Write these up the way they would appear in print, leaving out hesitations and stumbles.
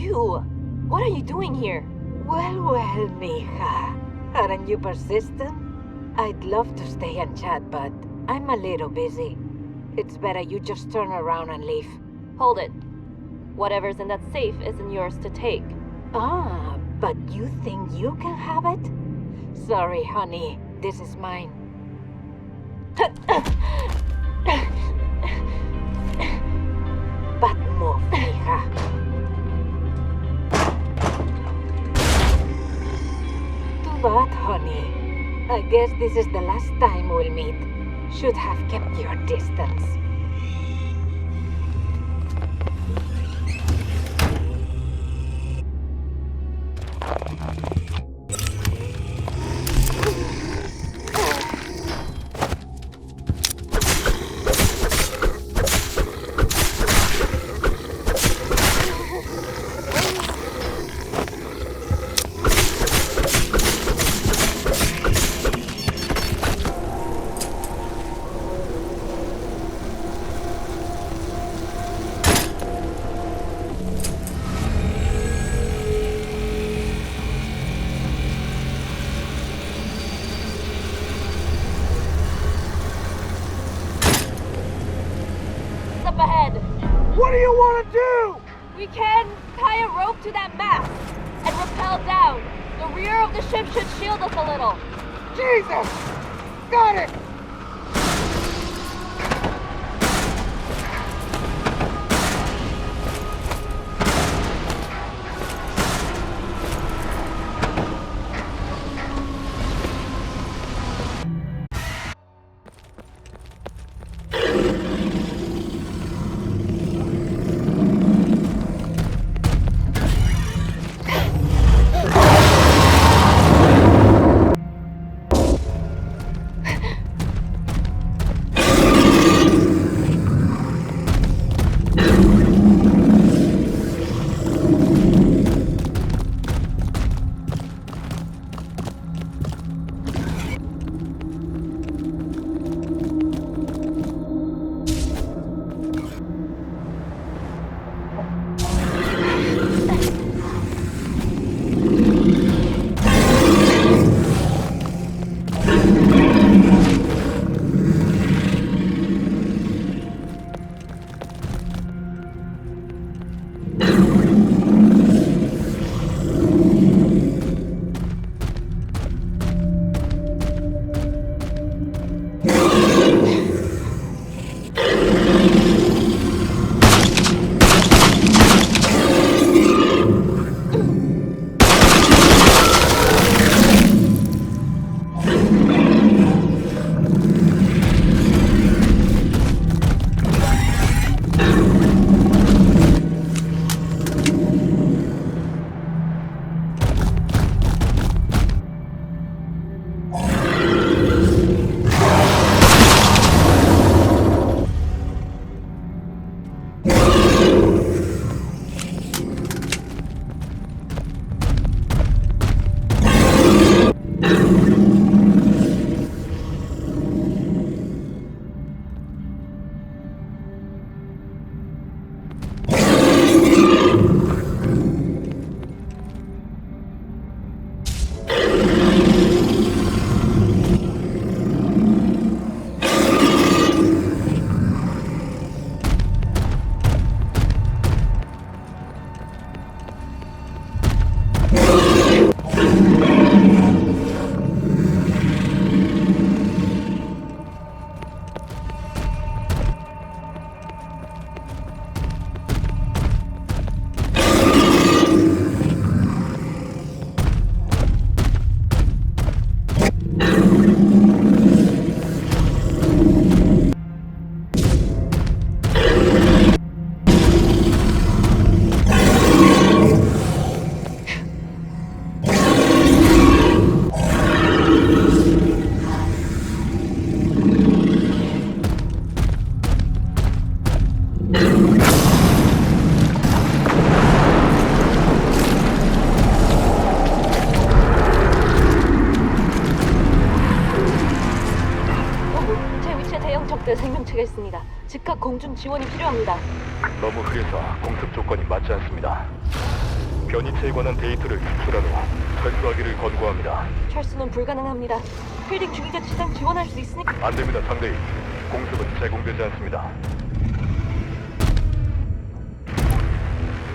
you? What are you doing here? Well, mija. Aren't you persistent? I'd love to stay and chat, but I'm a little busy. It's better you just turn around and leave. Hold it. Whatever's in that safe isn't yours to take. Ah, but you think you can have it? Sorry, honey. This is mine. But move, mija. Too bad, honey. I guess this is the last time we'll meet. Should have kept your distance. Up ahead. What do you want to do? We can tie a rope to that mast and rappel down. The rear of the ship should shield us a little. Jesus! Got it! 적대 생명체가 있습니다. 즉각 공중 지원이 필요합니다. 너무 흐려서 공습 조건이 맞지 않습니다. 변이체에 관한 데이터를 수출한 후 철수하기를 권고합니다. 철수는 불가능합니다. 필딩 중이자 지상 지원할 수 있으니까. 안 됩니다, 상대인. 공습은 제공되지 않습니다.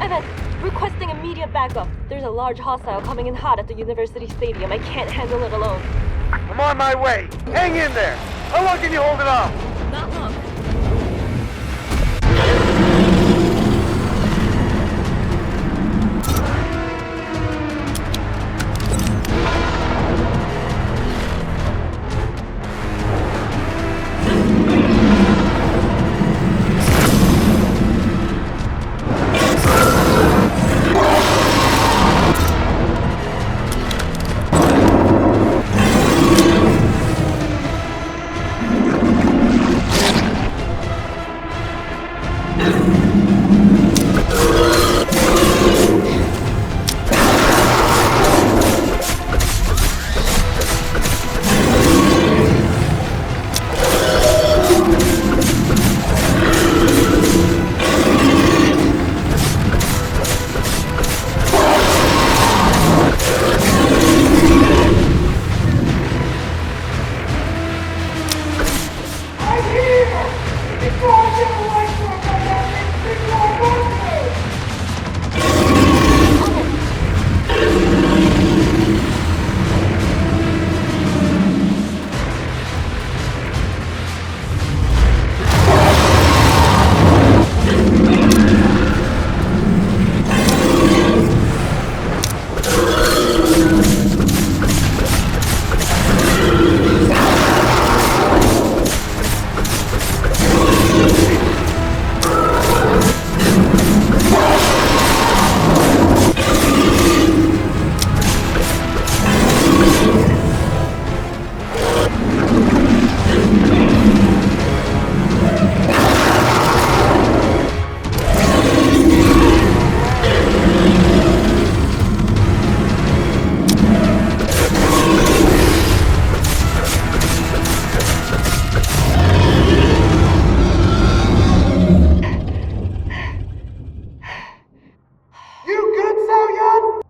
Evan, requesting immediate backup. There's a large hostile coming in hot at the university stadium. I can't handle it alone. I'm on my way. Hang in there. How long can you hold it off? Not long. You good, Soo-Yun?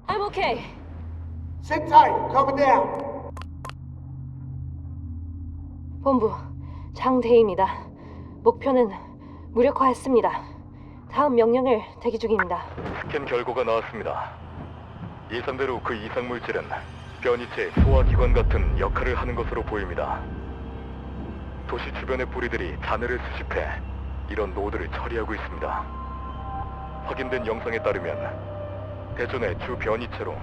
I'm okay. Sit tight. I'm coming down. 본부, 장대희입니다. 목표는 무력화했습니다. 다음 명령을 대기 중입니다. 스캔 결과가 나왔습니다. 예상대로 그 이상 물질은 변이체 소화기관 같은 역할을 하는 것으로 보입니다. 도시 주변의 뿌리들이 잔해를 수집해 이런 노드를 처리하고 있습니다. 확인된 영상에 따르면 대전의 주 변이체로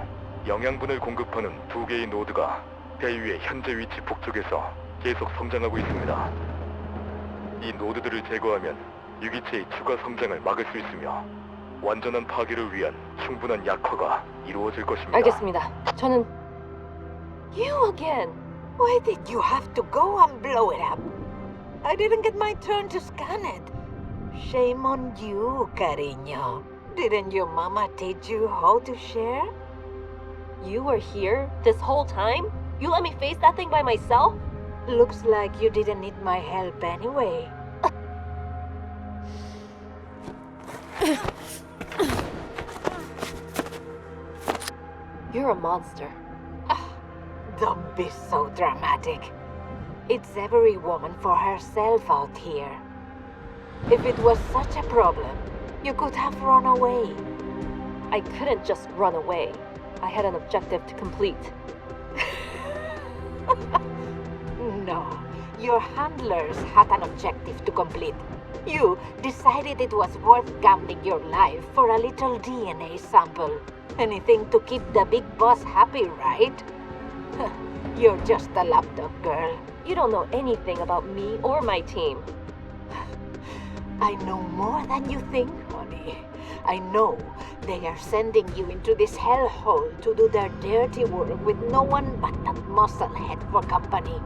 영양분을 공급하는 두 개의 노드가 대위의 현재 위치 북쪽에서 계속 성장하고 있습니다. 이 노드들을 제거하면 유기체의 추가 성장을 막을 수 있으며 완전한 파괴를 위한 충분한 약화가 이루어질 것입니다. 알겠습니다. 저는 You again. Why did you have to go and blow it up? I didn't get my turn to scan it. Shame on you, cariño. Didn't your mama teach you how to share? You were here this whole time? You let me face that thing by myself? Looks like you didn't need my help anyway. You're a monster. Don't be so dramatic. It's every woman for herself out here. If it was such a problem, you could have run away. I couldn't just run away. I had an objective to complete. No, your handlers had an objective to complete. You decided it was worth gambling your life for a little DNA sample. Anything to keep the big boss happy, right? You're just a lapdog girl. You don't know anything about me or my team. I know more than you think, honey. I know they are sending you into this hellhole to do their dirty work with no one but that musclehead for company.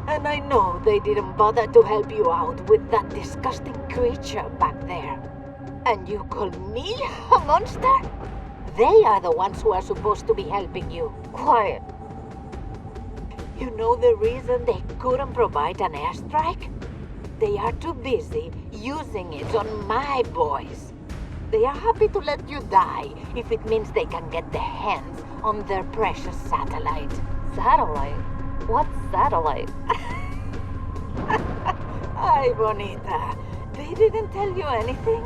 And I know they didn't bother to help you out with that disgusting creature back there. And you call me a monster? They are the ones who are supposed to be helping you. Quiet. You know the reason they couldn't provide an airstrike? They are too busy using it on my boys. They are happy to let you die if it means they can get their hands on their precious satellite. Satellite? What satellite? Ay, Bonita, they didn't tell you anything?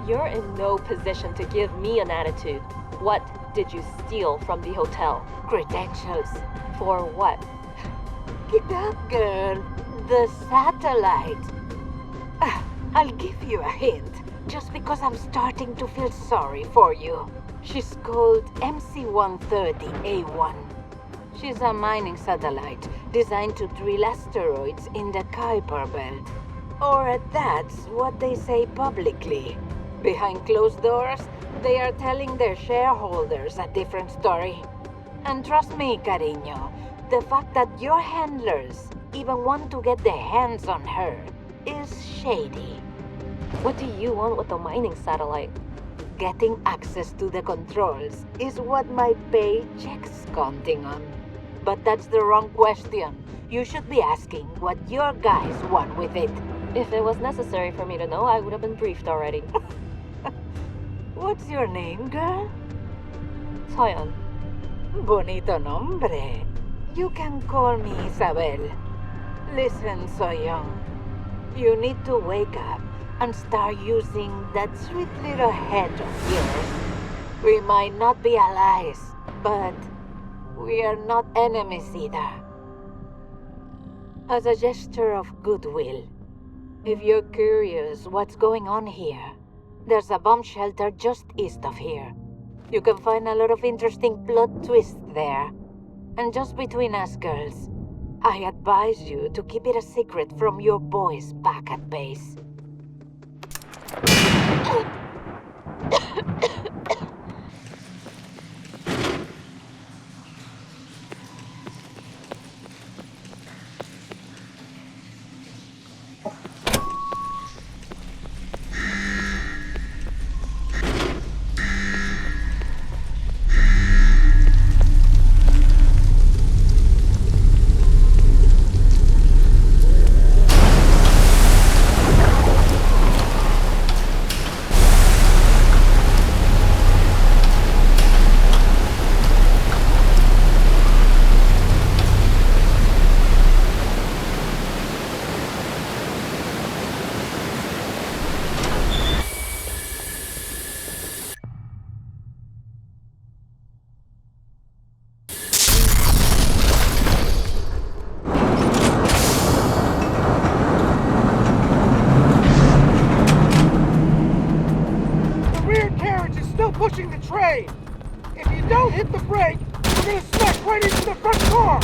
You're in no position to give me an attitude. What did you steal from the hotel? Credentials. For what? Get up, girl. The satellite. I'll give you a hint, just because I'm starting to feel sorry for you. She's called MC-130A1. She's a mining satellite designed to drill asteroids in the Kuiper Belt. Or that's what they say publicly. Behind closed doors, they are telling their shareholders a different story. And trust me, cariño, the fact that your handlers even want to get their hands on her is shady. What do you want with the mining satellite? Getting access to the controls is what my paycheck's counting on. But that's the wrong question. You should be asking what your guys want with it. If it was necessary for me to know, I would have been briefed already. What's your name, girl? Soyeon. Bonito nombre. You can call me Isabel. Listen, Soyeon. You need to wake up and start using that sweet little head of yours. We might not be allies, but we are not enemies either. As a gesture of goodwill, if you're curious what's going on here, there's a bomb shelter just east of here. You can find a lot of interesting plot twists there. And just between us, girls, I advise you to keep it a secret from your boys back at base. pushing the train. If you don't hit the brake, we're gonna smash right into the front car.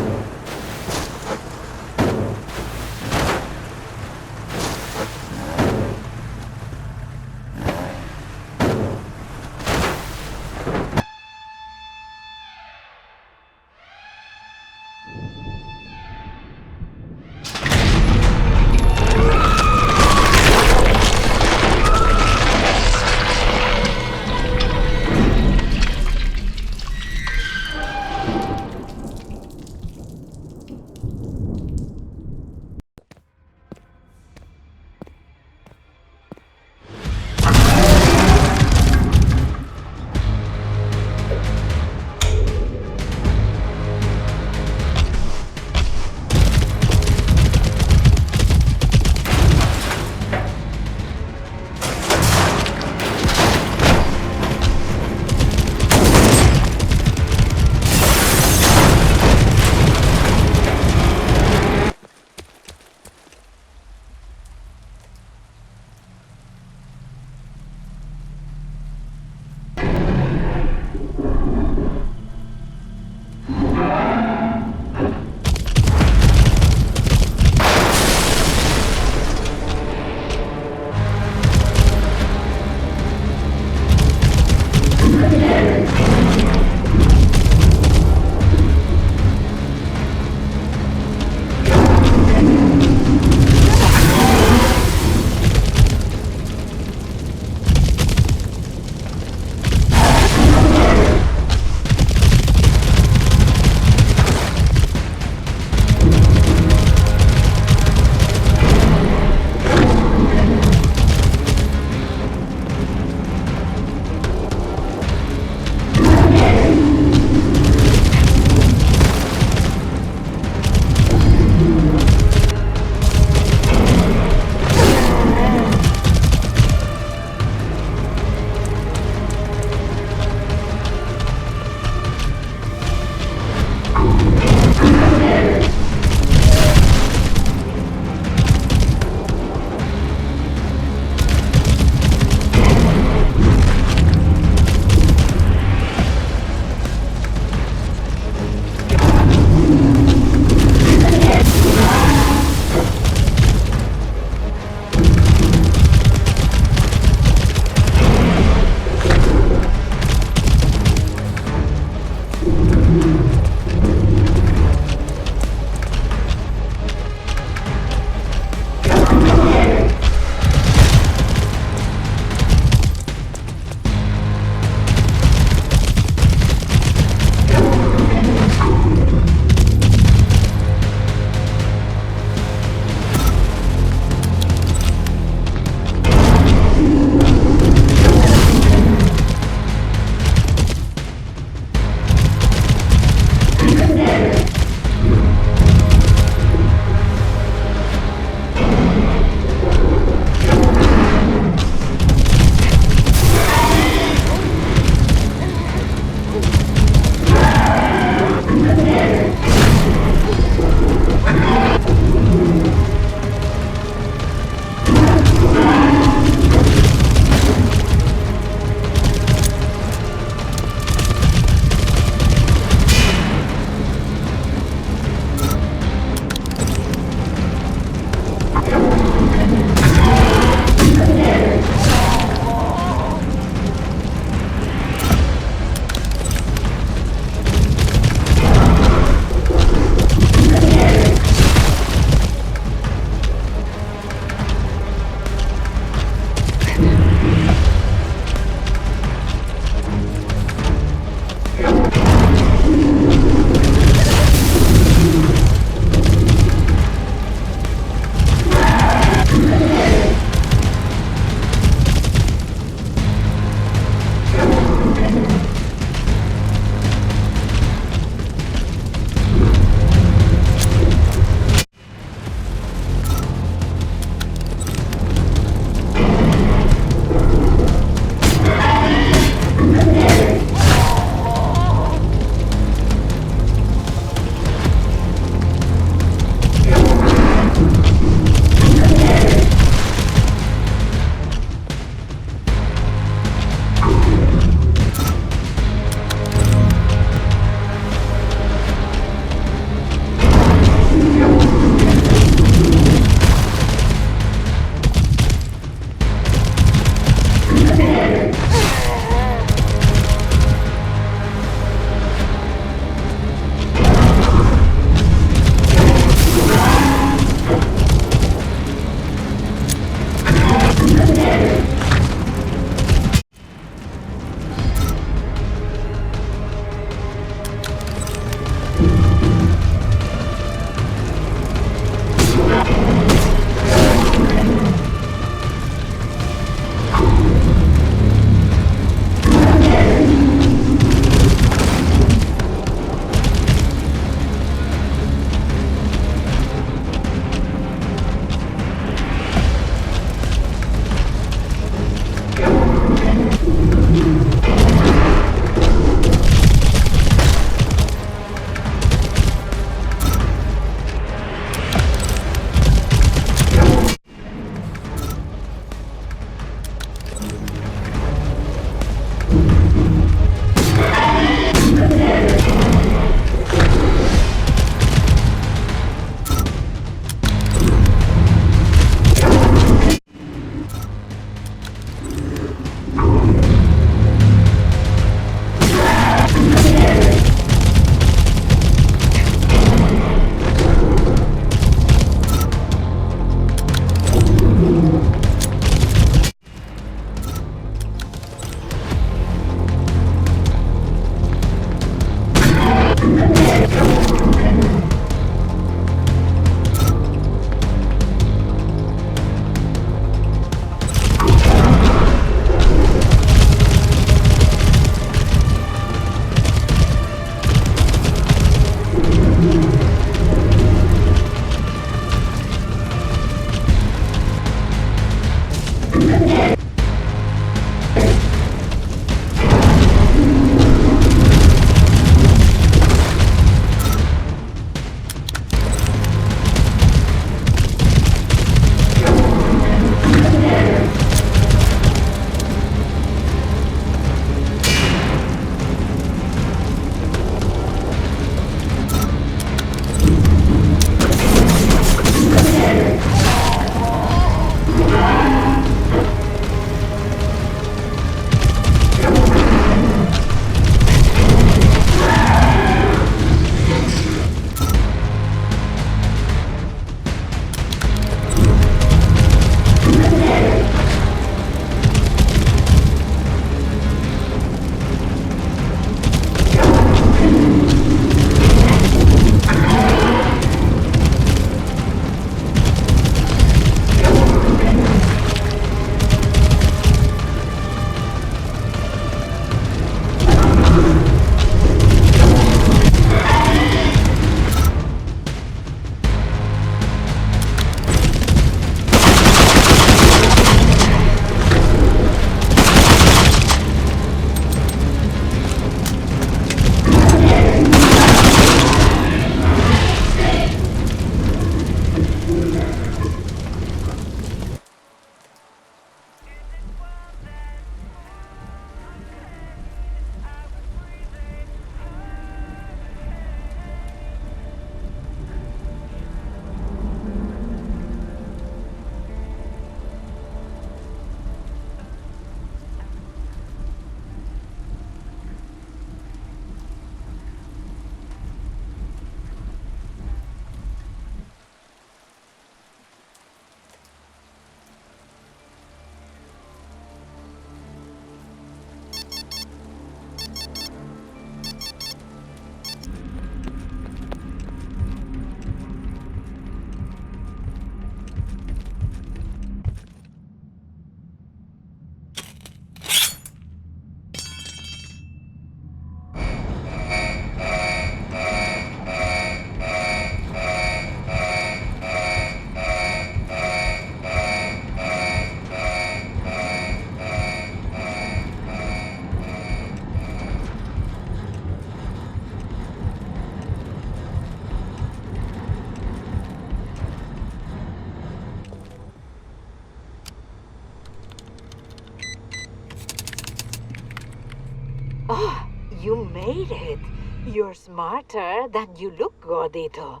made it. You're smarter than you look, Gordito.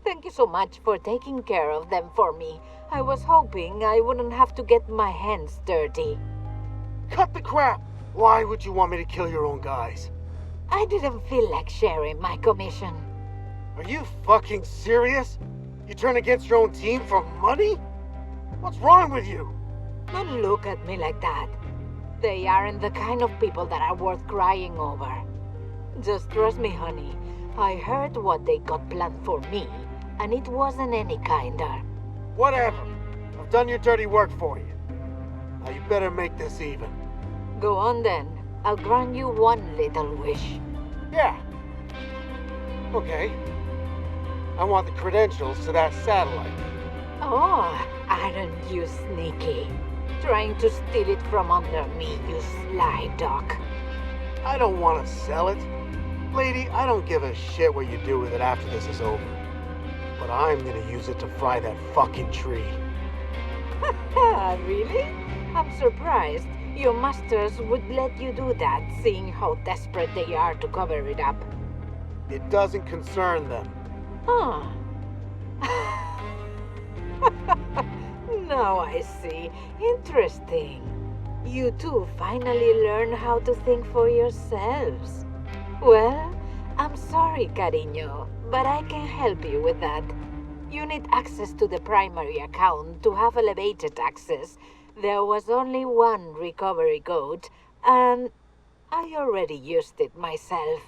Thank you so much for taking care of them for me. I was hoping I wouldn't have to get my hands dirty. Cut the crap! Why would you want me to kill your own guys? I didn't feel like sharing my commission. Are you fucking serious? You turn against your own team for money? What's wrong with you? Don't look at me like that. They aren't the kind of people that are worth crying over. Just trust me, honey. I heard what they got planned for me, and it wasn't any kinder. Whatever. I've done your dirty work for you. Now you better make this even. Go on then. I'll grant you one little wish. Yeah. Okay. I want the credentials to that satellite. Oh, aren't you sneaky? Trying to steal it from under me, you sly dog. I don't want to sell it. Lady, I don't give a shit what you do with it after this is over. But I'm gonna use it to fry that fucking tree. Really? I'm surprised. Your masters would let you do that, seeing how desperate they are to cover it up. It doesn't concern them. Huh. Now I see. Interesting. You two finally learn how to think for yourselves. Well, I'm sorry, cariño, but I can help you with that. You need access to the primary account to have elevated access. There was only one recovery code, and I already used it myself.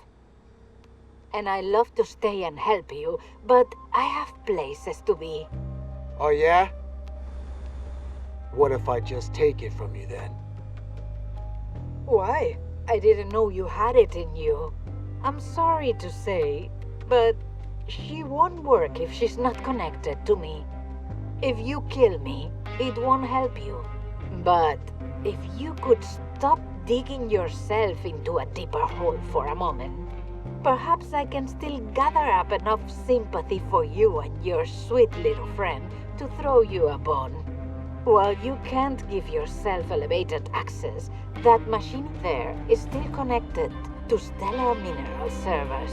And I love to stay and help you, but I have places to be. Oh yeah? What if I just take it from you then? Why? I didn't know you had it in you. I'm sorry to say, but she won't work if she's not connected to me. If you kill me, it won't help you. But if you could stop digging yourself into a deeper hole for a moment, perhaps I can still gather up enough sympathy for you and your sweet little friend to throw you a bone. While you can't give yourself elevated access, that machine there is still connected to Stellar Mineral servers.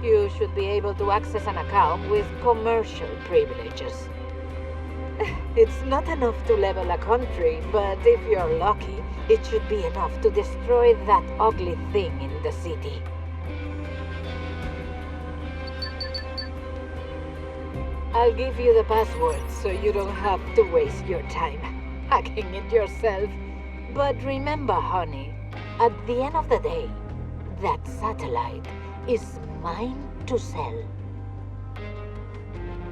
You should be able to access an account with commercial privileges. It's not enough to level a country, but if you're lucky, it should be enough to destroy that ugly thing in the city. I'll give you the password so you don't have to waste your time hacking it yourself. But remember, honey, at the end of the day, that satellite is mine to sell.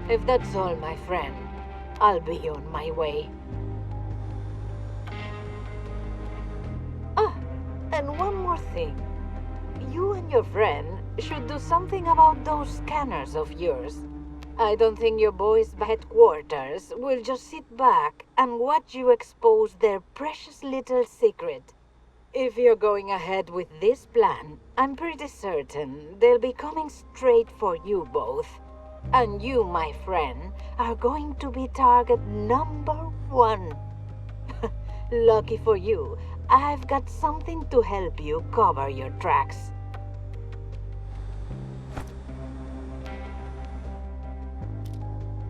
If that's all, my friend, I'll be on my way. Ah, and one more thing. You and your friend should do something about those scanners of yours. I don't think your boys' headquarters will just sit back and watch you expose their precious little secret. If you're going ahead with this plan, I'm pretty certain they'll be coming straight for you both. And you, my friend, are going to be target number one. Lucky for you, I've got something to help you cover your tracks.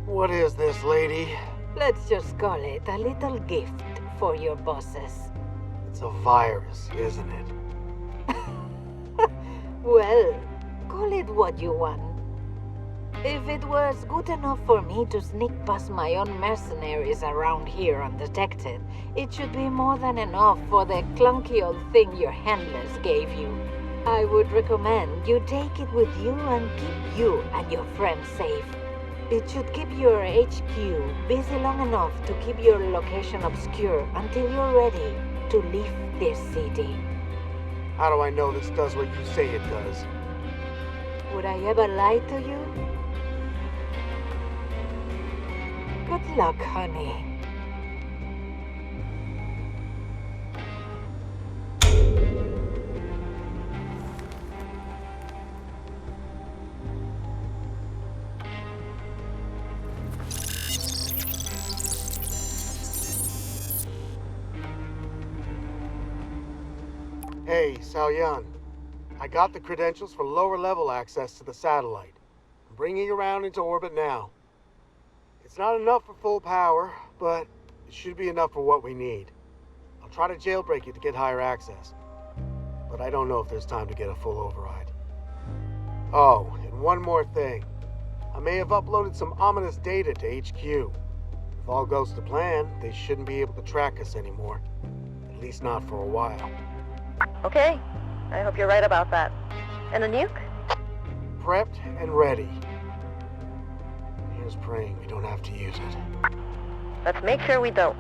What is this, lady? Let's just call it a little gift for your bosses. It's a virus, isn't it? Well, call it what you want. If it was good enough for me to sneak past my own mercenaries around here undetected, it should be more than enough for the clunky old thing your handlers gave you. I would recommend you take it with you and keep you and your friends safe. It should keep your HQ busy long enough to keep your location obscure until you're ready to leave this city. How do I know this does what you say it does? Would I ever lie to you? Good luck, honey. Hey, Xiaoyan. I got the credentials for lower level access to the satellite. I'm bringing it around into orbit now. It's not enough for full power, but it should be enough for what we need. I'll try to jailbreak it to get higher access. But I don't know if there's time to get a full override. Oh, and one more thing. I may have uploaded some ominous data to HQ. If all goes to plan, they shouldn't be able to track us anymore. At least not for a while. Okay. I hope you're right about that. And the nuke? Prepped and ready. Here's praying we don't have to use it. Let's make sure we don't.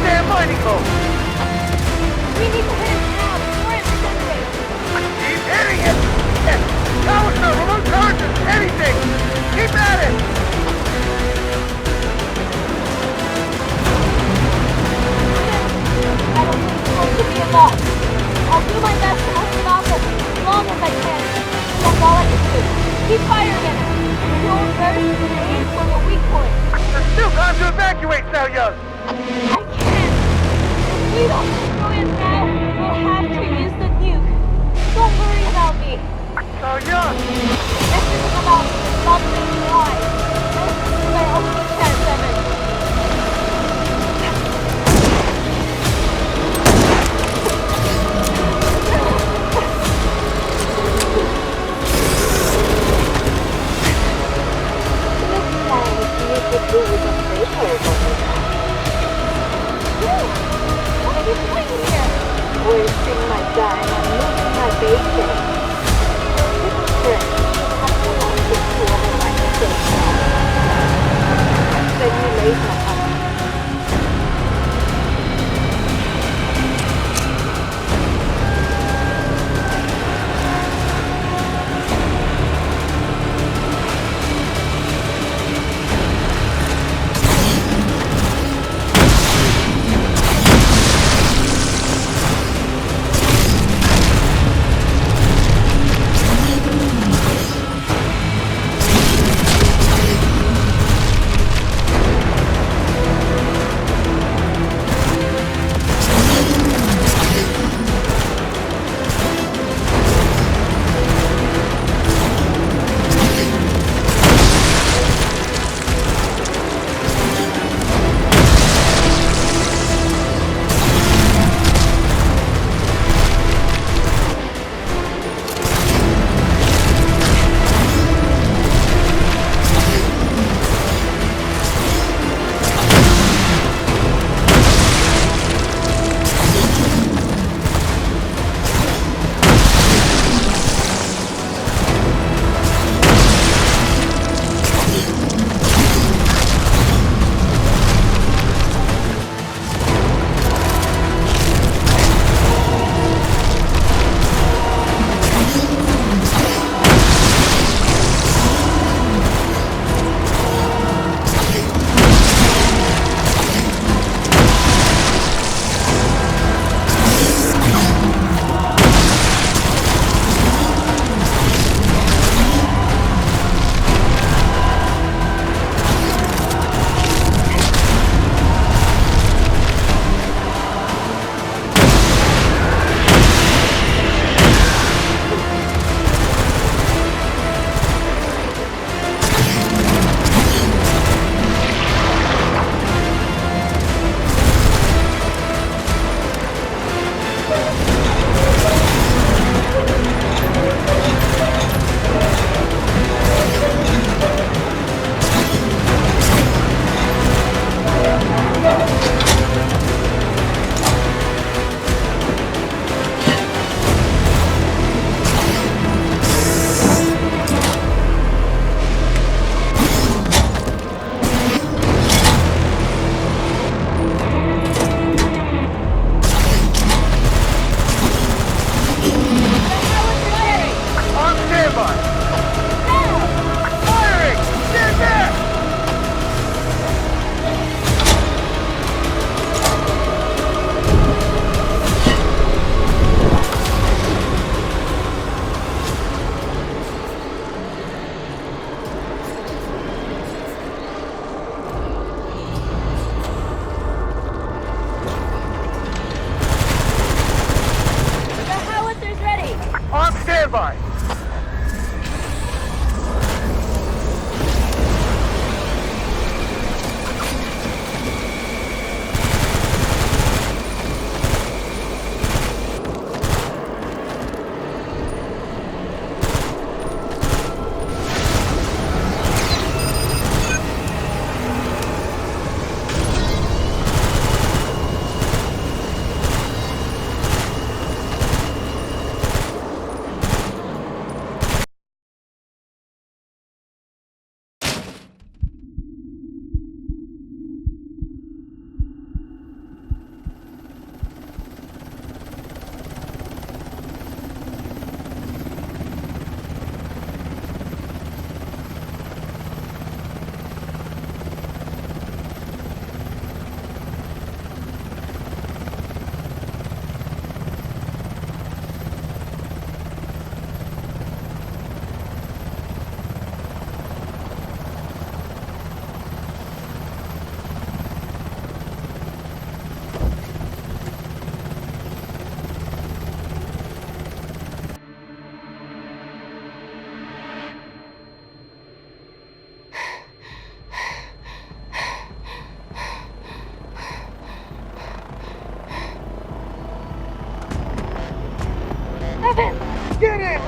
damn mining hole! We need to hit it now before it disintegrates. Keep hitting it! Yes! Power, remote charges, anything! Keep at it! I don't think it's going to be enough. I'll do my best to hold it off as long as I can. That's all I can do. Keep firing at it. Control first, aim for the weak point. There's still time to evacuate, Sao Young! I can't. If we don't destroy it now, we'll have to use the nuke. Don't worry about me. Sao Young! This isn't about something live. This is my only chance at it. You could do with a paper, What are you doing here? wasting my time on losing my paycheck. Your little friend has to watch it to over my mistake now. See you later, honey.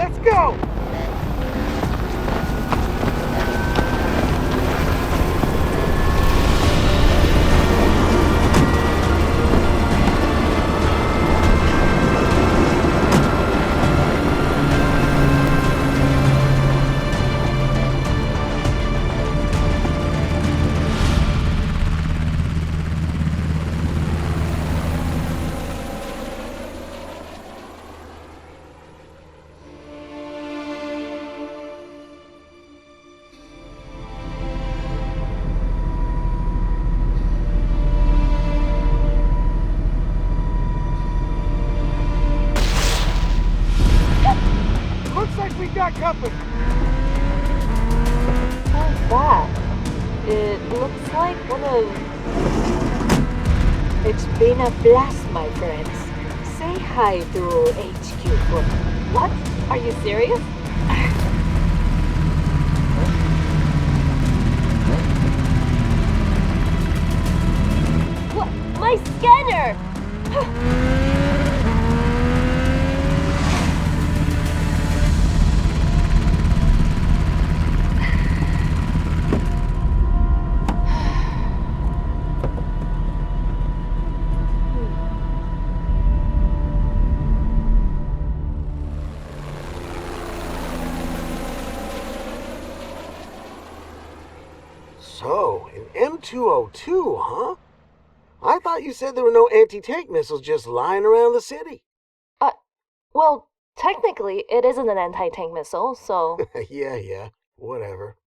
Let's go! Looks like we got company. How's that? It looks like one of... It's been a blast, my friends. Say hi to HQ for me. What? Are you serious? What? My scanner! So, an M202, huh? I thought you said there were no anti-tank missiles just lying around the city. Well, technically, it isn't an anti-tank missile, so... Yeah, whatever.